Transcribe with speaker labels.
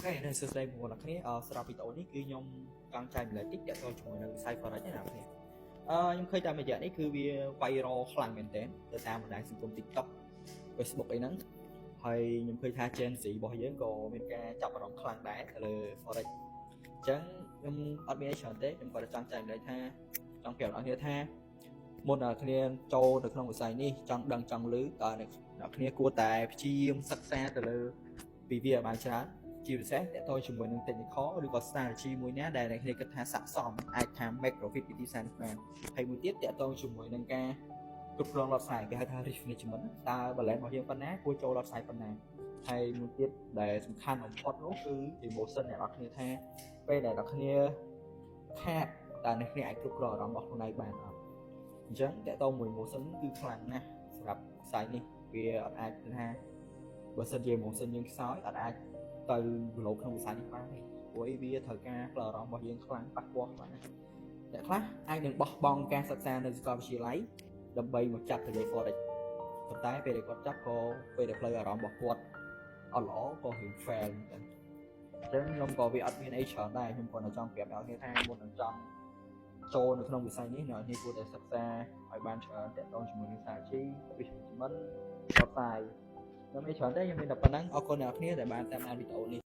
Speaker 1: Ok, nên sơ đây một là cái sau video này cứ nhung căng trai lại tích để tôi chúng mình sai phần đấy nào nè nhưng khi ta bây giờ đấy cứ viral khăn mình đến từ ta một đại sử dụng TikTok Facebook ấy nắng hay nhưng khi tha trên sĩ bỏ dưới cổ mình ca chọc vào đồng khăn đá là forex chẳng nhưng admission đấy nhưng còn căng trai lại tha trong kiểu đó như tha một là kia châu được không phải đi trong đằng trong lưới tại này nó kia cua tài chim sắc xa từ lư vì việc bài chán chiều xét để tôi chúng mìnhនឹងតិចkhóឬក៏ strategy មួយណាដែលអ្នកគ្នាគិតថាស័ក្តិសមអាចថា make profit ពីទីផ្សារនេះបានហើយមួយទៀតតកតងជាមួយនឹងការគ្រប់គ្រងលត់ផ្សាយគេហៅថា risk management តើ balance របស់យើងប៉ុណ្ណាគួរចូលលត់ផ្សាយប៉ុណ្ណាហើយមួយទៀតដែលសំខាន់បំផុតនោះគឺ emotion អ្នកនរគ្នាថាពេលដែលអ្នកគ្នាខាតតើអ្នកគ្នាអាចគ្រប់គ្រងអារម្មណ៍របស់ខ្លួនឯងបានអត់អញ្ចឹងតកតងមួយ emotion គឺខ្លាំងណាស់សម្រាប់ផ្សាយនេះវាអត់អាចថាបើសិនជា emotion យើងខ្សោយអត់អាចទៅលោកក្នុងវិស័យនេះបានទេព្រោះវាត្រូវការផ្លូវអារម្មណ៍របស់យើងខ្លាំងប៉ះពាល់ខ្លាំងអ្នកខ្លះអាចនឹងបោះបង់ការសិក្សានៅសាកលវិទ្យាល័យដើម្បីមកចាប់ទៅលើ forex ប៉ុន្តែពេលដែលគាត់ចាប់ក៏ពេលដែលផ្លូវអារម្មណ៍របស់គាត់អត់ល្អក៏រៀង fail អញ្ចឹងខ្ញុំក៏វាអត់មានអីច្រើនដែរខ្ញុំគាត់នៅចង់ប្រាប់ដល់គ្នាថាមុននឹងចង់ចូលនៅក្នុងវិស័យនេះអ្នកនេះគួរតែសិក្សាឲ្យបានច្រើនទាក់ទងជាមួយនឹង strategy risk management ផ្សព្វផ្សាយខ្ញុំមានច្រើនទេខ្ញុំមានតែប៉ុណ្ណឹងអរគុណអ្នកនរគ្នាដែលបានតាមដានវីដេអូនេះ